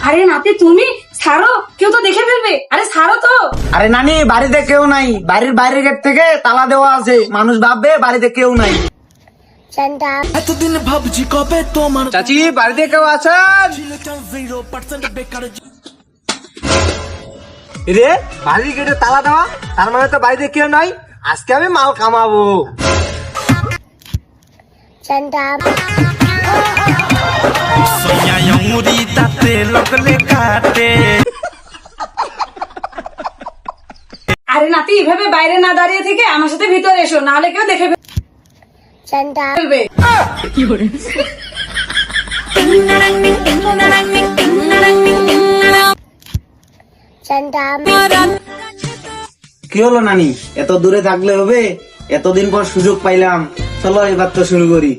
আরে নাতি তুমি ছাড়ো, কেউ তো দেখে ফেলবে। আরে ছাড়ো তো। আরে নানি, বাড়িতে কেউ নাই, বাড়ির বাইরের গেট থেকে তালা দেওয়া আছে, মানুষ ভাববে বাড়িতে কেউ নাই। এতদিন ভাবছি কবে তোমার চাচি, বাড়িতে কেউ আছেন? 0% বেকার রে, বাড়ির গেটে তালা দেওয়া, তার মানে তো বাড়িতে কেউ নাই। আজকে আমি মাল কামাবো। সোয়া আঙুরি তাতে লগলে কাটে। আরে নাতি, এভাবে বাইরে না দাঁড়িয়ে থেকে আমার সাথে ভিতরে এসো, নাহলে কেউ দেখে ফেলবে। কি হলো নানি, এত দূরে থাকলে হবে? এতদিন পর সুযোগ পাইলাম, চলো এবার তো শুরু করি।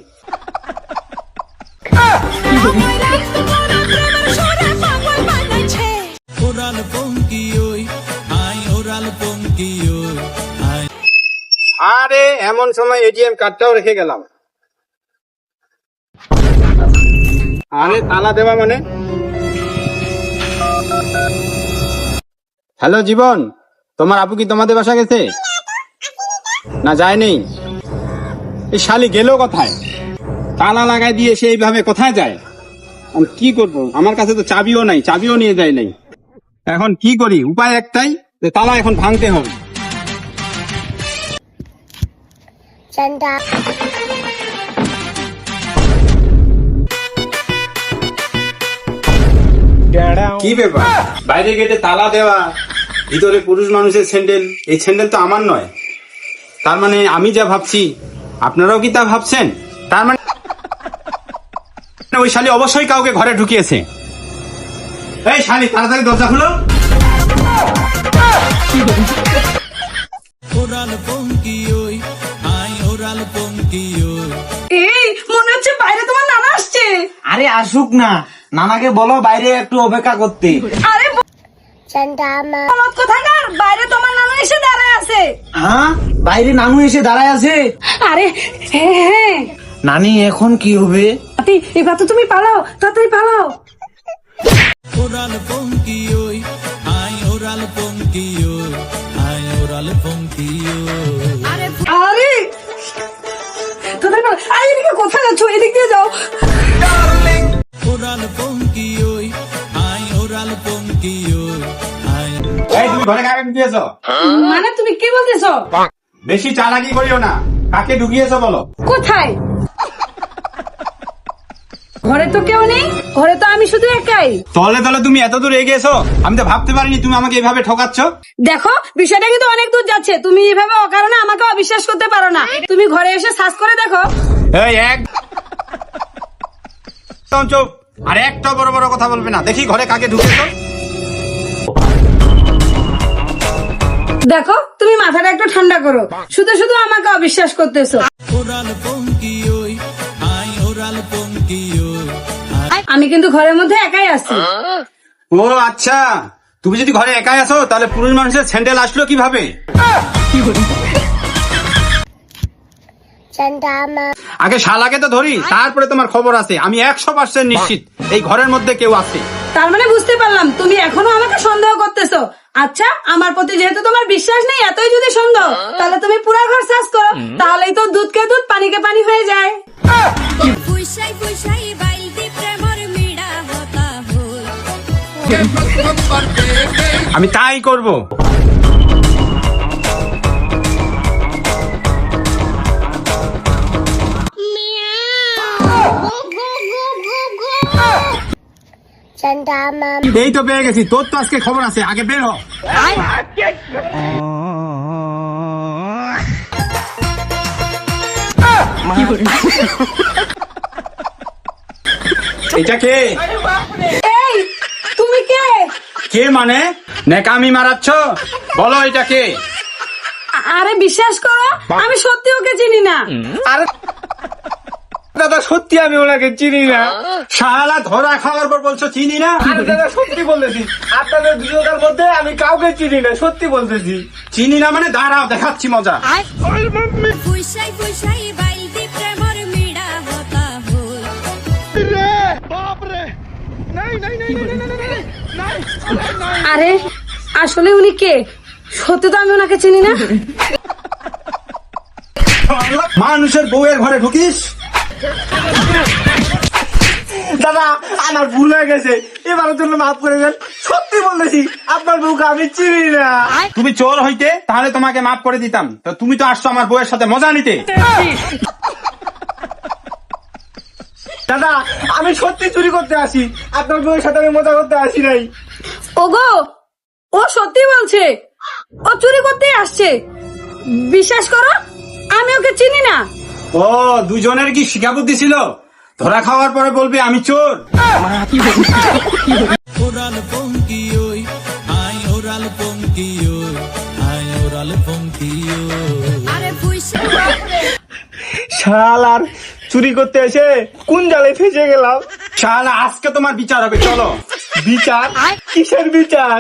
ওরাল পঙ্কি ওই আই ওরাল পঙ্কি ওই আই। আরে এমন সময় এটিএম কার্ডটাও রেখে গেলাম। আরে তালা দেওয়া মানে? হ্যালো জীবন, তোমার আপু কি তোমাদের বাসা গেছে? না যায়নি। এই শালি গেল কোথায়? তালা লাগাই দিয়ে সে এইভাবে কোথায় যায়? আমি কি করব? আমার কাছে তো চাবিও নাই, চাবিও নিয়ে যায় নাই। এখন কি করি? উপায় একটাই, যে তালা এখন ভাঙতে হবে। কি ব্যাপার? বাইরে গেটে তালা দেওয়া, ভিতরে পুরুষ মানুষের স্যান্ডেল। এই স্যান্ডেল তো আমার নয়। তার মানে আমি যা ভাবছি আপনারাও কি তা ভাবছেন? তার মানে ওই শালি অবশ্যই কাউকে ঘরে ঢুকিয়েছে। এই শালি, তাড়াতাড়ি দরজা খুলো। ওরাল পঙ্কি ওই আই ওরাল পঙ্কি ওই। এই মনে হচ্ছে বাইরে তোমার নানা আসছে। আরে আসুক না, নানাকে বলো বাইরে একটু অপেক্ষা করতে। আরে বলদ কোথাকার, বাইরে তোমার নানা এসে দাঁড়ায় আছে। হ্যাঁ, বাইরে নানু এসে দাঁড়ায় আছে। আরে হ্যাঁ, নানি এখন কি হবে? নাতি এবার তো তুমি পালাও, তাড়াতাড়ি পালাও। ওরাল পঙ্কি ওই আই ওরাল পঙ্কি ওই আই ওরাল পঙ্কি ওই। আরে তাড়াতাড়ি পালাও। আরে এদিকে কোথায় যাচ্ছ? এদিক দিয়ে যাও। ওরাল পঙ্কি ওই আই ওরাল পঙ্কি ওই আই। এই তুমি ঘরে কাকে ঢুকিয়েছো? মানে তুমি কি বলতেছো? বেশি চালাকি করিও না। কাকে ঢুকিয়েছো বলো? কোথায়? ঘরে তো কেউ নেই, ঘরে তো আমি শুধু একাই। তলে তলে তুমি এত দূর এগিয়েছো, আমি তো ভাবতে পারিনি তুমি আমাকে এভাবে ঠকাচ্ছ। দেখো, বিষয়টা কিন্তু অনেক দূর যাচ্ছে। তুমি এভাবে অকারণে আমাকে অবিশ্বাস করতে পারো না। তুমি ঘরে এসে সার্চ করে দেখো। এই একদম চুপ, আর একটা বড় বড় কথা বলবে না। দেখি ঘরে কাকে ঢুকেছো। দেখো, তুমি মাথাটা একটু ঠান্ডা করো। শুধু শুধু আমাকে অবিশ্বাস করতেছো। ওরাল পঙ্কি ওই আই ওরাল পঙ্কি ওই আই। আমি কিন্তু ঘরের মধ্যে একাই আছি। ও আচ্ছা, তুমি যদি ঘরে একাই আছো তাহলে পুরুষ মানুষের স্যান্ডেল আসলো কিভাবে? আগে শালাকে তো ধরি, তারপরে তোমার খবর আছে। আমি 100% নিশ্চিত এই ঘরের মধ্যে কেউ আছে। তার মানে বুঝতে পারলাম তুমি এখনো আমাকে সন্দেহ করতেছো। আচ্ছা, আমার প্রতি যেহেতু তোমার বিশ্বাস নেই, এতই যদি সন্দেহ, তাহলে তুমি পুরো ঘর সার্চ করো। তাহলেই তো দুধকে দুধ, পানিকে পানি হয়ে যায়। ফুসাই ফুসাই বাইলদি প্রেমর মিড়া হতা হই। আমি তাই করব। এই তো পেয়ে গেছি, তোর তো আজকে খবর আছে। আগে বের হ। এটা কে? এই তুমি কে? কে মানে? নেকামি মারাচ্ছ? বলো এটা কে? আরে বিশ্বাস করো, আমি সত্যি ওকে চিনি না। আরে দাদা, সত্যি আমি ওনাকে চিনি না। শালা ধরা খাওয়ার পর বলছো চিনি না? আরে দাদা, সত্যি বলতেছি, আপনাদের দুজনের মধ্যে আমি কাউকে চিনি না। সত্যি বলতেছি, চিনি না মানে দাঁড়াও, দেখাচ্ছি মজা। ফুসাই ফুসাই বাইলদি প্রেমর মিড়া হতা হই। আরে আসলে উনি কে? সত্যি তো আমি ওনাকে চিনি না। মানুষের বউয়ের ঘরে ঢুকিস? দাদা আমার ভুল হয়ে গেছে, এবারের জন্য মাফ করে দেন। সত্যি বলতেছি আপনার বউকে আমি চিনি না। তুমি চোর হইতে তাহলে তোমাকে মাফ করে দিতাম, তো তুমি তো আসছো আমার বউয়ের সাথে মজা নিতে। দাদা আমি সত্যি চুরি করতে আসি, আপনার বউয়ের সাথে আমি মজা করতে আসি নাই। ওগো, ও সত্যি বলছে, ও চুরি করতে আসছে। বিশ্বাস করো, আমি ওকে চিনি না। ও, দুজনের কি শিক্ষা বুদ্ধি ছিল? ধরা খাওয়ার পরে বলবে আমি চোর? ওরাল পঙ্কি ওই আই ওরাল পঙ্কি ওই আই ওরাল পঙ্কি ওই আরে ফুইসাই শালার চুরি করতে এসে কোন জালে ফেসে গেলাম। শালা আজকে তোমার বিচার হবে, চলো। বিচার? কিসের বিচার?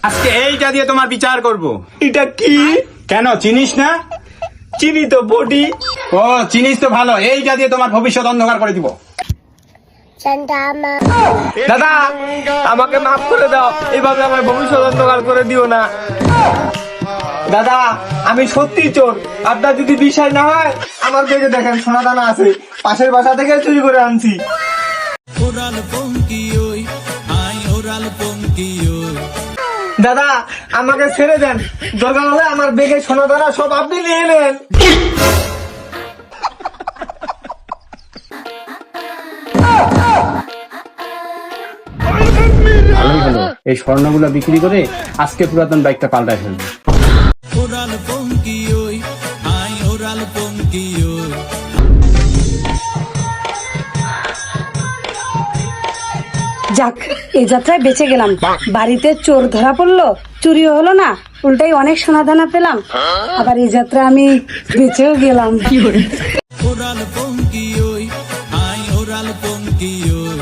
আজকে এইটা দিয়ে তোমার বিচার করব। এটা কি? কেন চিনিস না? চিনি তো বডি। ও, চিনিস তো ভালো, এইটা দিয়ে তোমার ভবিষ্যৎ অন্ধকার করে দিব। দাদা আমাকে মাফ করে দাও, এভাবে আমার ভবিষ্যৎ অন্ধকার করে দিও না। দাদা আমি সত্যি চোর, আপনার যদি বিশ্বাস না হয় আমার ব্যাগে দেখেন সোনা দানা আছে, পাশের বাসা থেকে চুরি করে আনছি। ওরাল পঙ্কি ওই আই ওরাল পঙ্কি ওই দাদা আমাকে ছেড়ে দেন, দরকার হলে আমার ব্যাগে সোনা দানা সব আপনি নিয়ে নেন। ভালোই হলো, এই স্বর্ণগুলো বিক্রি করে আজকে পুরাতন বাইকটা পাল্টায় ফেলবো। ওরাল পঙ্কি ওই আই ওরাল পঙ্কি ওই যাক, এই যাত্রায় বেঁচে গেলাম। বাড়িতে চোর ধরা পড়লো, চুরিও হলো না, উল্টাই অনেক সোনাদানা পেলাম। আবার এই যাত্রা আমি বেঁচেও গেলাম। ওরাল পঙ্কি ওই আই ওরাল পঙ্কি ওই